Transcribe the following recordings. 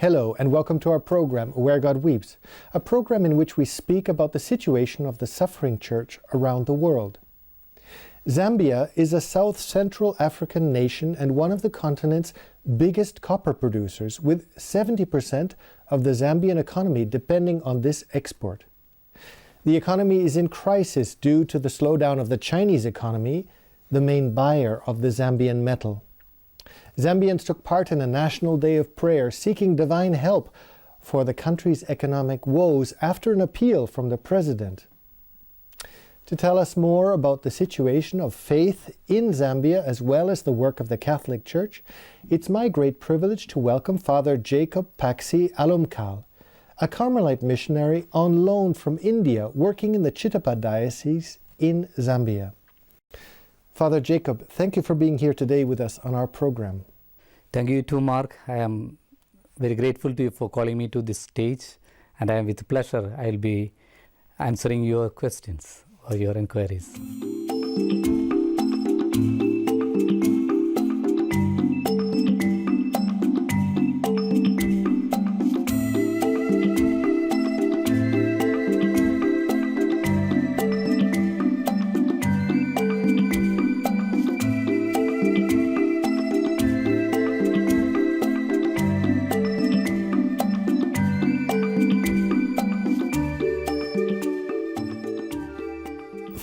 Hello and welcome to our program, Where God Weeps, a program in which we speak about the situation of the suffering church around the world. Zambia is a South Central African nation and one of the continent's biggest copper producers, with 70% of the Zambian economy depending on this export. The economy is in crisis due to the slowdown of the Chinese economy, the main buyer of the Zambian metal. Zambians took part in a national day of prayer seeking divine help for the country's economic woes after an appeal from the president. To tell us more about the situation of faith in Zambia as well as the work of the Catholic Church, it's my great privilege to welcome Father Jacob Paxy Alumkal, a Carmelite missionary on loan from India working in the Chipata diocese in Zambia. Father Jacob, thank you for being here today with us on our program. Thank you too, Mark. I am very grateful to you for calling me to this stage, and I am with pleasure I will be answering your questions or your inquiries.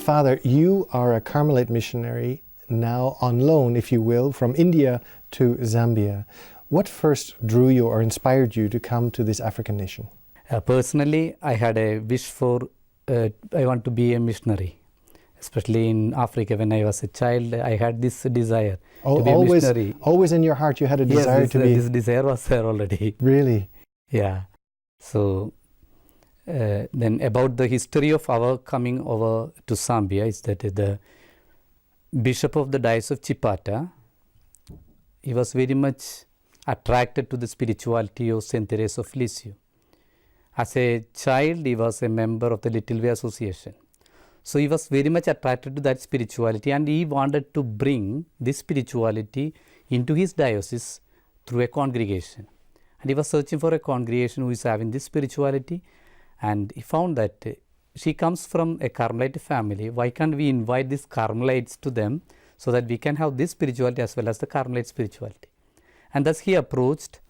Father, you are a Carmelite missionary now on loan, if you will, from India to Zambia. What first drew you or inspired you to come to this African nation? Personally, I had a wish for, I want to be a missionary, especially in Africa. When I was a child, I had this desire to be a missionary. Always in your heart you had a desire to be... This desire was there already. Really? Yeah. So, then about the history of our coming over to Zambia is that the Bishop of the Diocese of Chipata, he was very much attracted to the spirituality of Saint Teresa of Lisieux. As a child, he was a member of the Little Way Association. So he was very much attracted to that spirituality, and he wanted to bring this spirituality into his diocese through a congregation. And he was searching for a congregation who is having this spirituality. And he found that she comes from a Carmelite family. Why can't we invite these Carmelites to them so that we can have this spirituality as well as the Carmelite spirituality? And thus he approached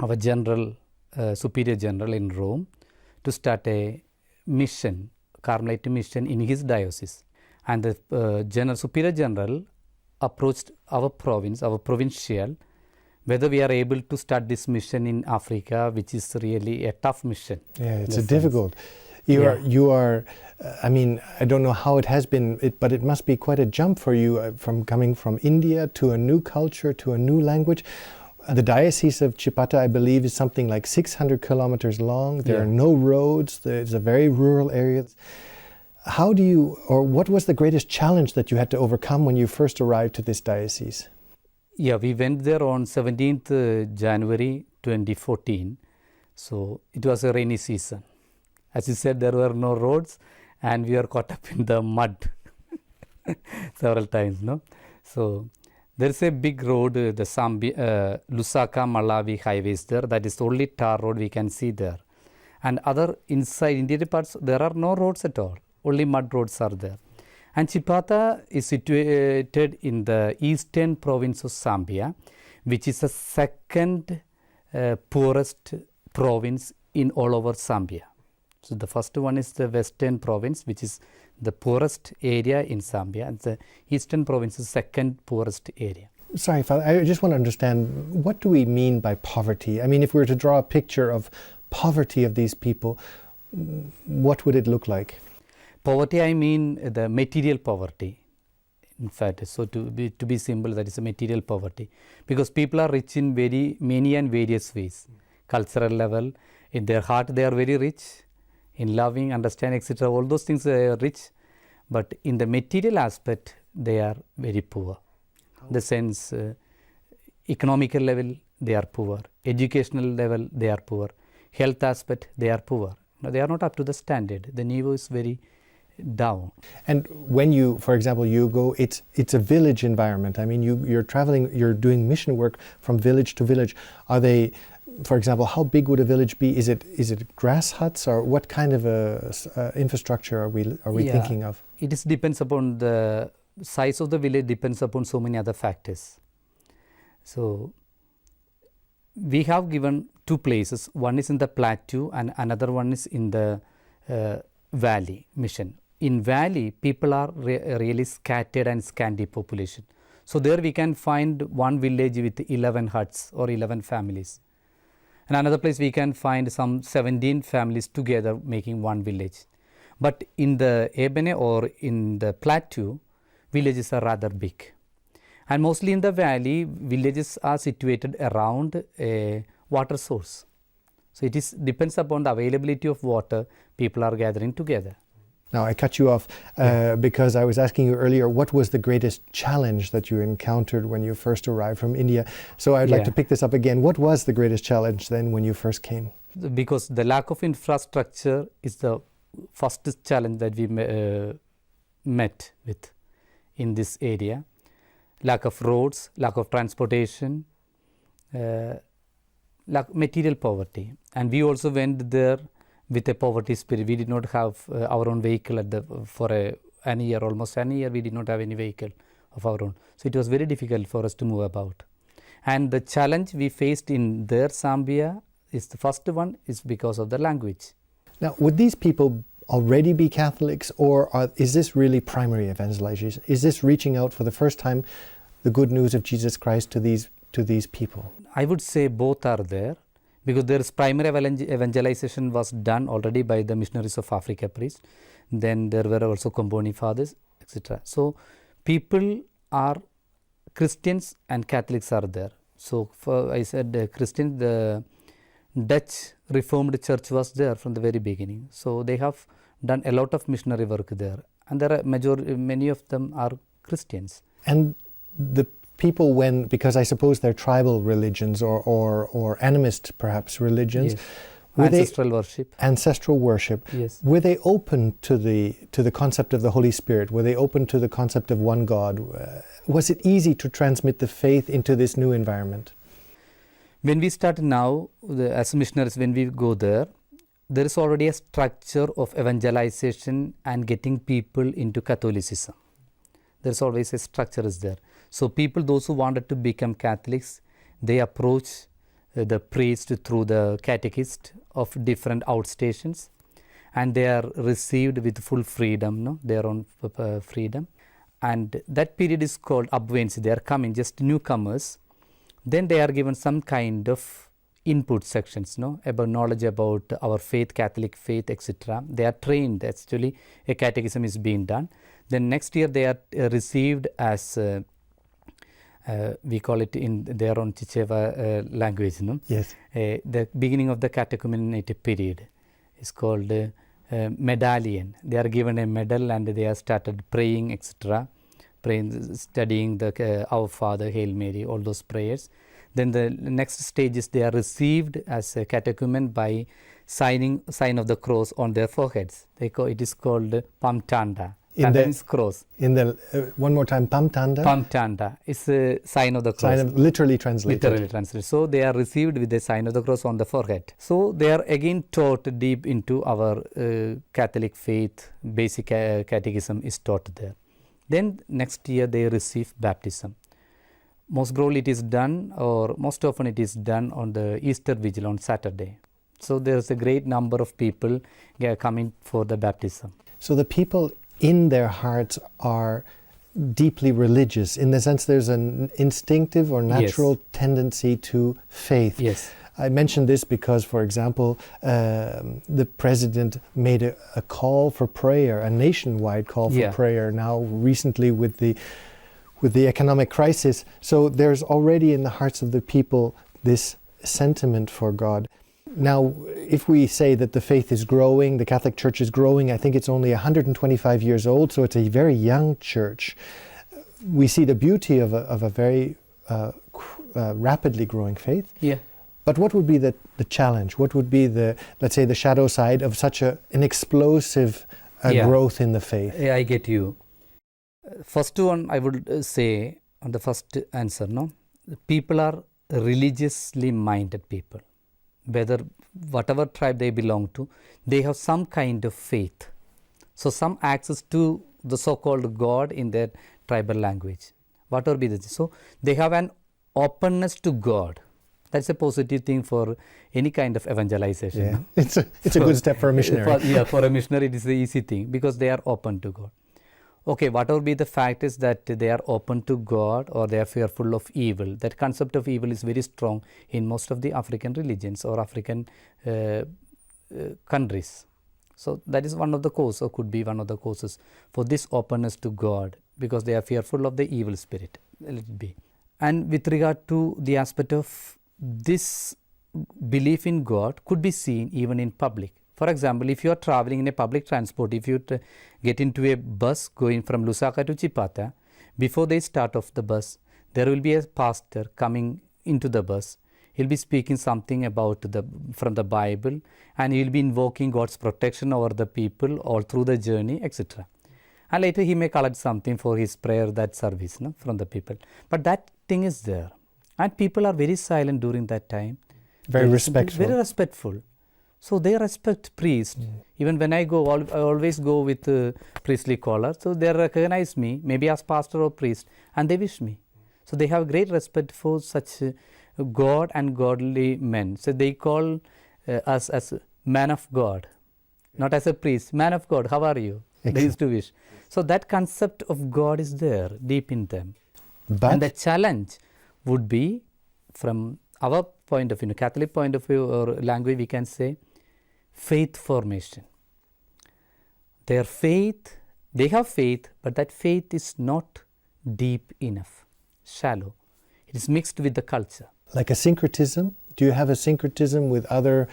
our general, superior general in Rome to start a mission, Carmelite mission in his diocese. And the superior general approached our province, our provincial, whether we are able to start this mission in Africa, which is really a tough mission. Yeah, it's difficult. You are, I mean, I don't know how it has been, but it must be quite a jump for you from coming from India to a new culture, to a new language. The Diocese of Chipata, I believe, is something like 600 kilometers long. There are no roads. It's a very rural area. How do you, or what was the greatest challenge that you had to overcome when you first arrived to this diocese? Yeah, we went there on 17th January 2014. So it was a rainy season. As you said, there were no roads and we were caught up in the mud several times. No? So there is a big road, the Lusaka-Malawi highway is there. That is the only tar road we can see there. And other inside interior parts, there are no roads at all. Only mud roads are there. And Chipata is situated in the eastern province of Zambia, which is the second poorest province in all over Zambia. So the first one is the western province, which is the poorest area in Zambia, and the eastern province is the second poorest area. Sorry, Father, I just want to understand, what do we mean by poverty? I mean, if we were to draw a picture of poverty of these people, what would it look like? Poverty, I mean the material poverty. In fact, so to be simple, that is a material poverty. Because people are rich in many and various ways. Cultural level, in their heart they are very rich, in loving, understanding, etc. All those things they are rich. But in the material aspect, they are very poor. In the sense, economical level, they are poor. Educational level, they are poor. Health aspect, they are poor. No, they are not up to the standard. The niveau is very down. And when you, for example, you go, it's a village environment. I mean, you're traveling, you're doing mission work from village to village. Are they for example, how big would a village be? Is it grass huts, or what kind of infrastructure are we thinking of? It depends upon the size of the village, depends upon so many other factors. So we have given two places. One is in the plateau and another one is in the valley mission. In valley, people are really scattered and scanty population. So there we can find one village with 11 huts or 11 families. And another place we can find some 17 families together making one village. But in the ebene or in the plateau, villages are rather big. And mostly in the valley, villages are situated around a water source. So it depends upon the availability of water, people are gathering together. Now, I cut you off because I was asking you earlier, what was the greatest challenge that you encountered when you first arrived from India? So I'd like to pick this up again. What was the greatest challenge then when you first came? Because the lack of infrastructure is the first challenge that we met with in this area. Lack of roads, lack of transportation, material poverty. And we also went there with a poverty spirit. We did not have our own vehicle almost an year we did not have any vehicle of our own. So it was very difficult for us to move about. And the challenge we faced in their Zambia is the first one is because of the language. Now, would these people already be Catholics, or is this really primary evangelization? Is this reaching out for the first time the good news of Jesus Christ to these people? I would say both are there. Because there is primary evangelization was done already by the missionaries of Africa priests. Then there were also Comboni fathers, etc. So people are Christians and Catholics are there. So I said Christians, the Dutch Reformed Church was there from the very beginning. So they have done a lot of missionary work there. And there are many of them are Christians. And the people, because I suppose they're tribal religions or animist perhaps religions, yes. Ancestral worship. Yes. Were they open to the concept of the Holy Spirit? Were they open to the concept of one God? Was it easy to transmit the faith into this new environment? When we start now, as missionaries, when we go there is already a structure of evangelization and getting people into Catholicism. There's always a structure is there. So people, those who wanted to become Catholics, they approach the priest through the catechist of different outstations, and they are received with full freedom, their own freedom. And that period is called abvensi. They are coming, just newcomers. Then they are given some kind of input sections, about knowledge about our faith, Catholic faith, etc. They are trained. Actually, a catechism is being done. Then next year they are received as we call it in their own Chicheva language. Yes. The beginning of the catechumenate period is called medallion. They are given a medal and they are started praying, etc. Praying, studying the Our Father, Hail Mary, all those prayers. Then the next stage is they are received as a catechumen by sign of the cross on their foreheads. It is called pamtanda. Cross. One more time, pamtanda? Pamtanda is a sign of the cross. Literally translated. So they are received with the sign of the cross on the forehead. So they are again taught deep into our Catholic faith. Basic catechism is taught there. Then next year they receive baptism. Most often it is done on the Easter Vigil on Saturday. So there is a great number of people coming for the baptism. So the people in their hearts are deeply religious, in the sense there's an instinctive or natural tendency to faith. Yes. I mentioned this because, for example, the president made a call for prayer, a nationwide call for prayer now recently with the economic crisis. So there's already in the hearts of the people this sentiment for God. Now, if we say that the faith is growing, the Catholic Church is growing, I think it's only 125 years old, so it's a very young church. We see the beauty of a very rapidly growing faith. Yeah. But what would be the challenge? What would be let's say, the shadow side of such an explosive growth in the faith? Yeah, I get you. First one, I would say, on the first answer, people are religiously minded people. whether whatever tribe they belong to, they have some kind of faith. So some access to the so-called God in their tribal language. Whatever be the, so they have an openness to God. That's a positive thing for any kind of evangelization. Yeah, it's a good step for a missionary. For a missionary, it is the easy thing because they are open to God. Okay, whatever be the fact is that they are open to God or they are fearful of evil. That concept of evil is very strong in most of the African religions or African countries. So that is one of the causes, or could be one of the causes for this openness to God, because they are fearful of the evil spirit. Let it be. And with regard to the aspect of this belief in God could be seen even in public. For example, if you are traveling in a public transport, if you get into a bus going from Lusaka to Chipata, before they start off the bus, there will be a pastor coming into the bus. He'll be speaking something about from the Bible, and he'll be invoking God's protection over the people all through the journey, etc. And later he may collect something for his prayer, that service, no, from the people. But that thing is there. And people are very silent during that time. Very respectful. Very respectful. So they respect priests. Even when I go, I always go with priestly collar. So they recognize me, maybe as pastor or priest, and they wish me. So they have great respect for such God and godly men. So they call us as man of God, not as a priest. Man of God, how are you? Excellent. They used to wish. So that concept of God is there deep in them. But and the challenge would be, from our point of view, Catholic point of view or language, we can say faith formation. Their faith, they have faith, but that faith is not deep enough, shallow. It is mixed with the culture. Like a syncretism? Do you have a syncretism with other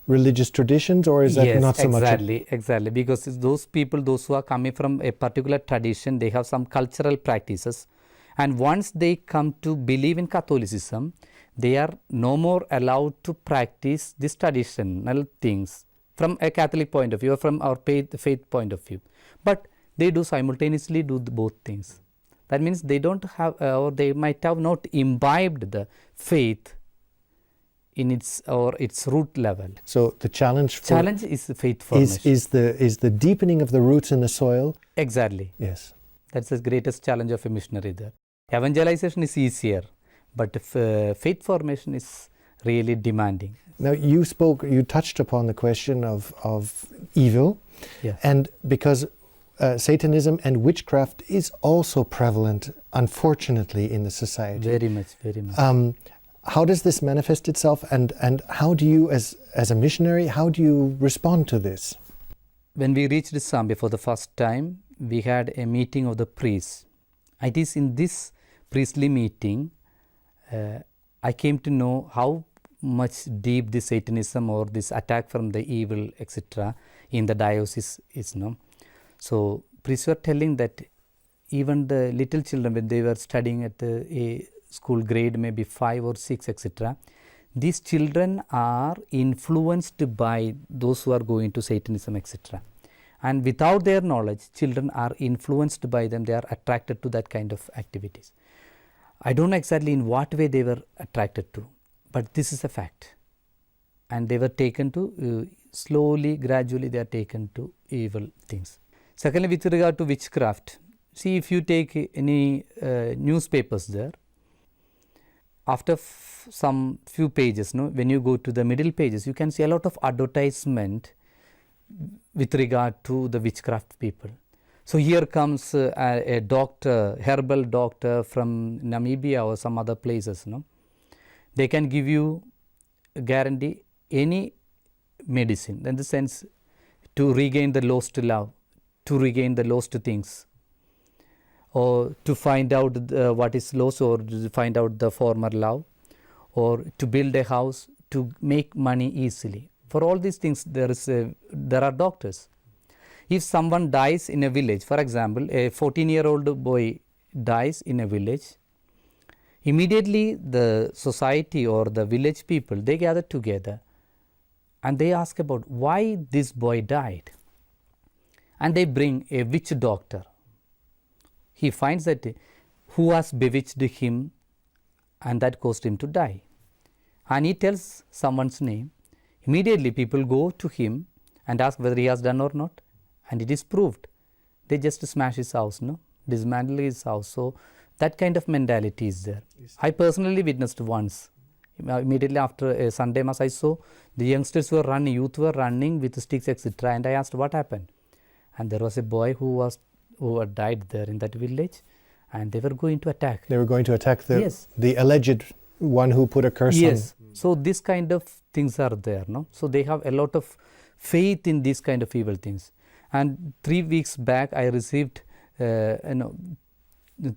religious traditions, or is that not so much? Yes, exactly. Because those people, those who are coming from a particular tradition, they have some cultural practices. And once they come to believe in Catholicism, they are no more allowed to practice these traditional things from a Catholic point of view or from our faith point of view. But they do simultaneously do both things. That means they don't have, or they might have not imbibed the faith in its root level. So the challenge is the faith formation. Is the deepening of the roots in the soil. Exactly. Yes. That's the greatest challenge of a missionary there. Evangelization is easier, but faith formation is really demanding. Now you touched upon the question of evil, yes. And because Satanism and witchcraft is also prevalent, unfortunately, in the society. Very much. How does this manifest itself, and how do you, as a missionary, how do you respond to this? When we reached Zambia for the first time, we had a meeting of the priests. It is in this priestly meeting I came to know how much deep this Satanism or this attack from the evil, etc., in the diocese is. No? So priests were telling that even the little children, when they were studying at a school grade, maybe 5 or 6, etc., these children are influenced by those who are going to Satanism, etc. And without their knowledge, children are influenced by them, they are attracted to that kind of activities. I don't know exactly in what way they were attracted to, but this is a fact. And they were taken to, slowly, gradually they are taken to evil things. Secondly, with regard to witchcraft, see, if you take any newspapers there, after some few pages, no, when you go to the middle pages, you can see a lot of advertisement with regard to the witchcraft people. So here comes a doctor, herbal doctor from Namibia or some other places. No, they can give you guarantee any medicine, in the sense to regain the lost love, to regain the lost things, or to find out what is lost, or to find out the former love, or to build a house, to make money easily. For all these things, there are doctors. If someone dies in a village, for example, a 14-year-old boy dies in a village, immediately the society or the village people, they gather together and they ask about why this boy died. And they bring a witch doctor. He finds that who has bewitched him, and that caused him to die. and he tells someone's name, immediately people go to him and ask whether he has done or not, and it is proved. They just smash his house, dismantle his house. So that kind of mentality is there. I personally witnessed once. Immediately after a Sunday Mass, I saw the youngsters were running, youth were running with sticks, etc. And I asked what happened. And there was a boy who had died there in that village, and they were going to attack. They were going to attack the, yes. the alleged one who put a curse yes. on. So this kind of things are there. So they have a lot of faith in these kind of evil things. And 3 weeks back, I received, 3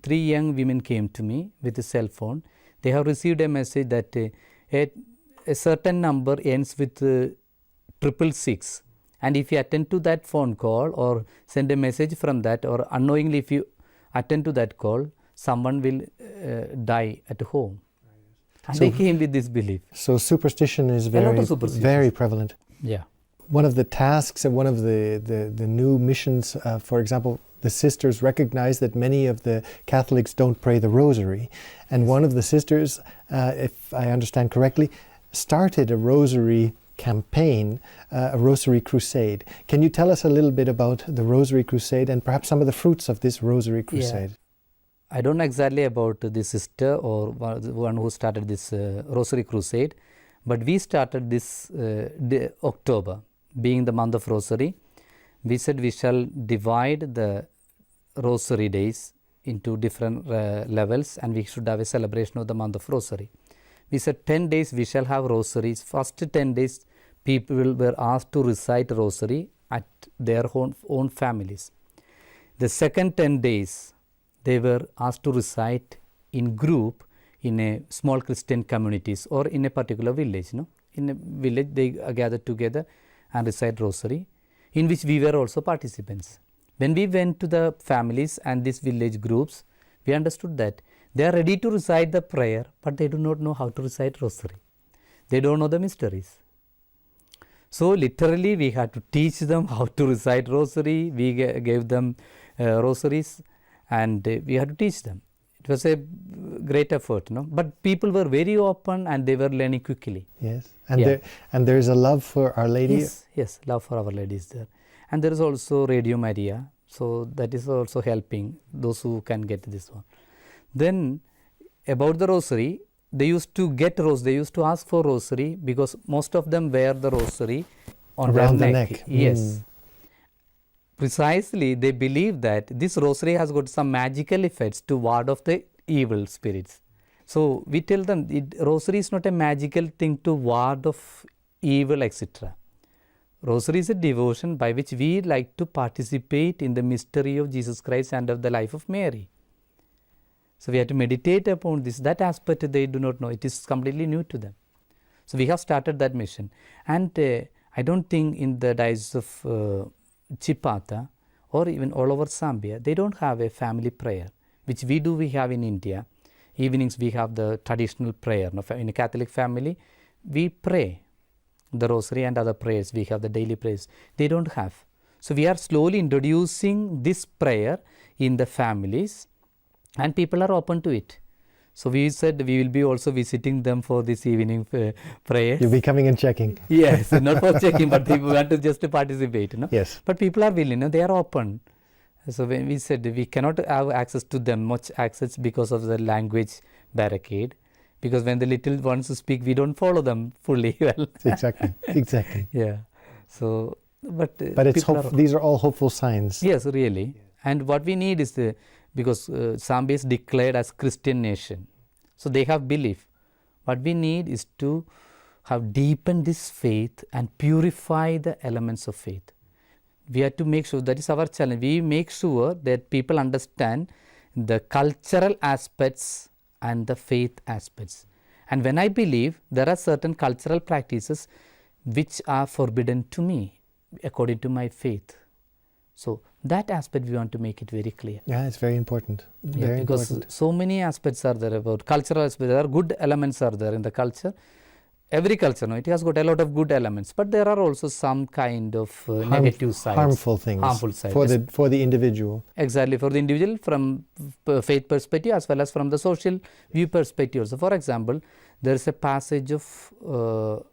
young women came to me with a cell phone. They have received a message that a certain number ends with 666. And if you attend to that phone call or send a message from that, or unknowingly if you attend to that call, someone will die at home. And so they came with this belief. So superstition is very prevalent. Yeah. One of the tasks and one of the new missions, for example, the sisters recognize that many of the Catholics don't pray the rosary. And one of the sisters, if I understand correctly, started a rosary campaign, a rosary crusade. Can you tell us a little bit about the rosary crusade and perhaps some of the fruits of this rosary crusade? Yeah. I don't know exactly about this sister or one who started this rosary crusade, but we started this October, being the month of rosary. We said we shall divide the rosary days into different levels, and we should have a celebration of the month of rosary. We said 10 days we shall have rosaries. First 10 days people were asked to recite rosary at their own families. The second 10 days they were asked to recite in group in a small Christian communities or in a particular village. In a village they gathered together and recite rosary, in which we were also participants. When we went to the families and these village groups, we understood that they are ready to recite the prayer, but they do not know how to recite rosary. They don't know the mysteries. So literally we had to teach them how to recite rosary. We gave them rosaries and we had to teach them. It was a great effort, but people were very open and they were learning quickly. Yes, and there is a love for Our Lady. Yes, love for Our Lady is there. And there is also Radio Maria, so that is also helping those who can get this one. Then about the rosary, they used to ask for rosary because most of them wear the rosary on around their the neck. Yes. Precisely, they believe that this rosary has got some magical effects to ward off the evil spirits. So we tell them rosary is not a magical thing to ward off evil, etc. Rosary is a devotion by which we like to participate in the mystery of Jesus Christ and of the life of Mary. So we have to meditate upon this. That aspect they do not know. It is completely new to them. So we have started that mission. And I don't think in the diocese of Chipata or even all over Zambia, they don't have a family prayer, which we have in India. Evenings we have the traditional prayer. In a Catholic family, we pray the rosary and other prayers. We have the daily prayers. They don't have. So we are slowly introducing this prayer in the families, and people are open to it. So we said we will be also visiting them for this evening prayers. You'll be coming and checking. Yes, not for checking, but they want to just participate. Yes. But people are willing, they are open. So when we said we cannot have access to them, much access because of the language barricade. Because when the little ones speak, we don't follow them fully well. Exactly. Yeah. So, but it's these are all hopeful signs. Yes, really. Yeah. And what we need is because Zambia is declared as Christian nation, so they have belief. What we need is to have deepened this faith and purify the elements of faith. We have to make sure, that is our challenge. We make sure that people understand the cultural aspects and the faith aspects. And when I believe, there are certain cultural practices which are forbidden to me according to my faith. So that aspect we want to make it very clear. Yeah, it's very important. Very because important. So many aspects are there about cultural aspects. There are good elements are there in the culture. every culture, no, it has got a lot of good elements, but there are also some kind of negative sides, harmful things, harmful sides for the individual. Exactly, for the individual from faith perspective as well as from the social view perspective. So, for example, there is a passage of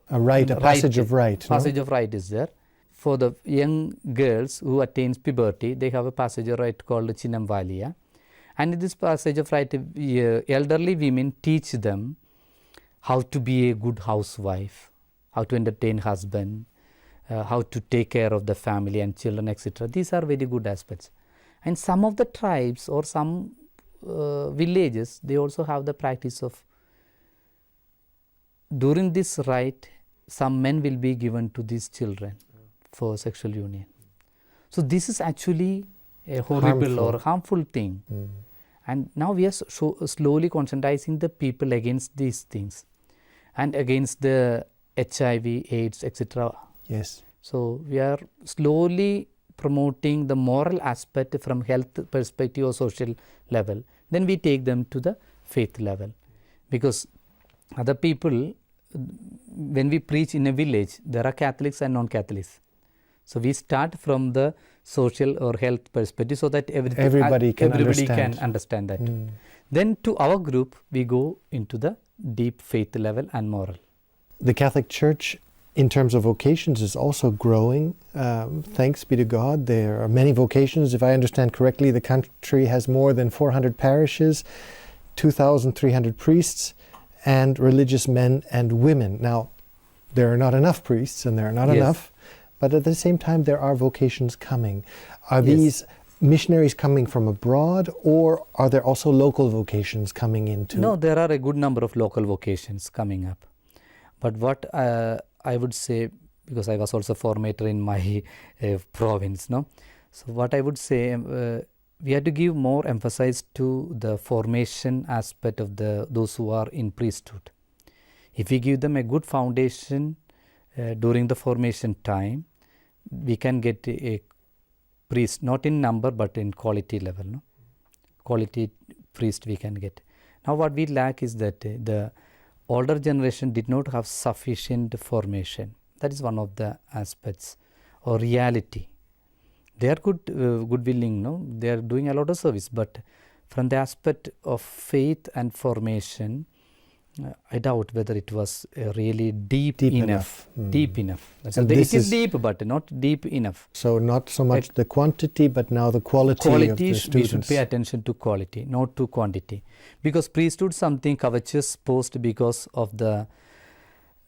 passage of right. Passage of right is there. For the young girls who attains puberty, they have a passage of right called Chinamvalia. And in this passage of right, elderly women teach them how to be a good housewife, how to entertain husband, how to take care of the family and children, etc. These are very good aspects. And some of the tribes or some villages, they also have the practice of, during this rite, some men will be given to these children for sexual union. So this is actually a horrible or harmful thing. And now we are slowly conscientizing the people against these things and against the HIV, AIDS, etc. Yes. So we are slowly promoting the moral aspect from health perspective or social level. Then we take them to the faith level, because other people, when we preach in a village, there are Catholics and non-Catholics. So we start from the social or health perspective so that everybody can understand that. Then to our group, we go into the deep faith level and moral. The Catholic Church, in terms of vocations, is also growing. Thanks be to God. There are many vocations. If I understand correctly, the country has more than 400 parishes, 2,300 priests, and religious men and women. Now, there are not enough priests and there are not enough, but at the same time, there are vocations coming. Are these missionaries coming from abroad, or are there also local vocations coming into? No, there are a good number of local vocations coming up. But what I would say, because I was also formator in my province, no? So what I would say, we have to give more emphasis to the formation aspect of those who are in priesthood. If we give them a good foundation during the formation time, we can get a priest, not in number but in quality level, no? Quality priest we can get. Now what we lack is that the older generation did not have sufficient formation. That is one of the aspects or reality. They are good willing, no? They are doing a lot of service, but from the aspect of faith and formation, I doubt whether it was really deep enough. Deep enough. So it is deep, but not deep enough. So not so much the quantity, but now the quality of the students. We should pay attention to quality, not to quantity. Because priesthood is something covetous post because of the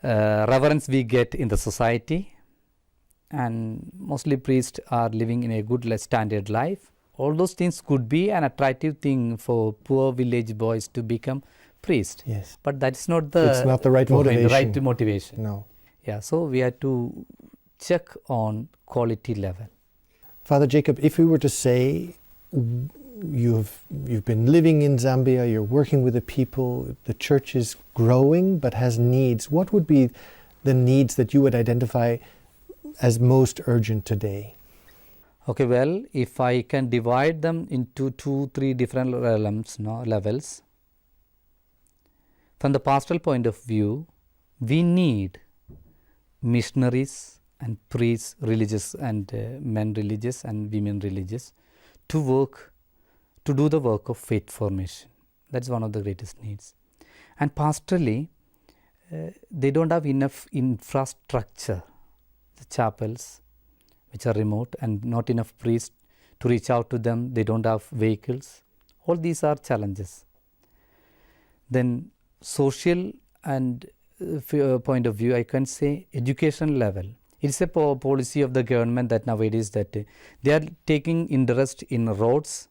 reverence we get in the society. And mostly priests are living in a good standard life. All those things could be an attractive thing for poor village boys to become priest. Yes. But that is not it's not the right motivation. Right motivation. No. Yeah, so we have to check on quality level. Father Jacob, if we were to say you've been living in Zambia, you're working with the people, the church is growing but has needs, what would be the needs that you would identify as most urgent today? Okay, well, if I can divide them into 2-3 different levels. From the pastoral point of view, we need missionaries and priests, religious and men religious and women religious, to do the work of faith formation. That's one of the greatest needs. And pastorally, they don't have enough infrastructure, the chapels which are remote, and not enough priests to reach out to them. They don't have vehicles. All these are challenges. Then social and point of view, I can say education level. It's a policy of the government that nowadays that they are taking interest in roads,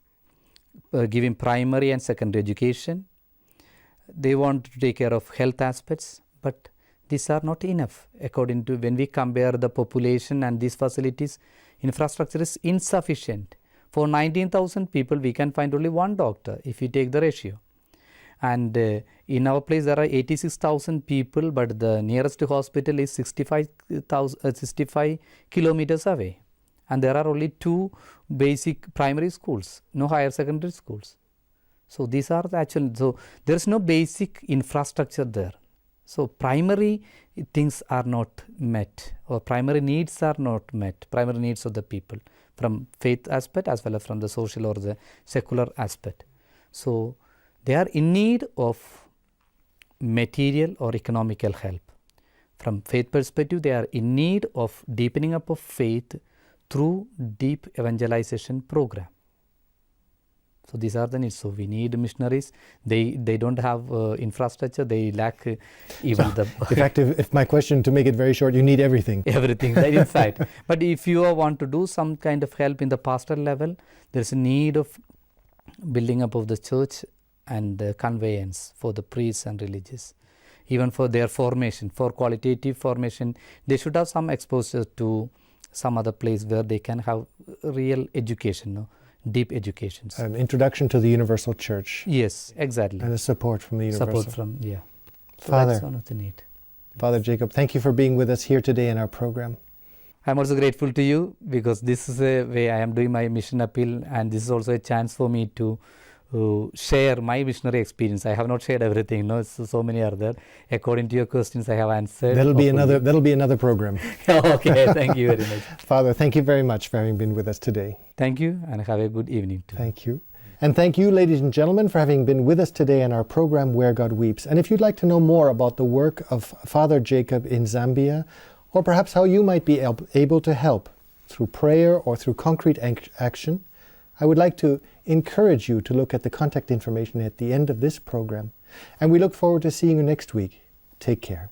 giving primary and secondary education. They want to take care of health aspects, but these are not enough. According to when we compare the population and these facilities, infrastructure is insufficient. For 19,000 people, we can find only one doctor if you take the ratio. And in our place, there are 86,000 people, but the nearest hospital is 65 kilometers away. And there are only 2 basic primary schools, no higher secondary schools. So these are the actual, so there is no basic infrastructure there. So primary things are not met, or primary needs are not met, primary needs of the people from faith aspect as well as from the social or the secular aspect. So they are in need of material or economical help. From faith perspective, they are in need of deepening up of faith through deep evangelization program. So these are the needs. So we need missionaries. They don't have infrastructure. They lack even the. In fact, if my question, to make it very short, you need everything. Everything, that is right. But if you want to do some kind of help in the pastoral level, there is a need of building up of the church and the conveyance for the priests and religious. Even for their formation, for qualitative formation, they should have some exposure to some other place where they can have real education, no? Deep education. An introduction to the universal church. Yes, exactly. And a support from the universal. Support from, yeah. So Father, that's one of the need. Father Jacob, thank you for being with us here today in our program. I'm also grateful to you because this is a way I am doing my mission appeal, and this is also a chance for me to share my missionary experience. I have not shared everything, no, so many are there. According to your questions, I have answered. That'll be another program. Okay, thank you very much. Father, thank you very much for having been with us today. Thank you, and have a good evening too. Thank you. And thank you, ladies and gentlemen, for having been with us today in our program, Where God Weeps. And if you'd like to know more about the work of Father Jacob in Zambia, or perhaps how you might be able to help through prayer or through concrete action, I would like to encourage you to look at the contact information at the end of this program. And we look forward to seeing you next week. Take care.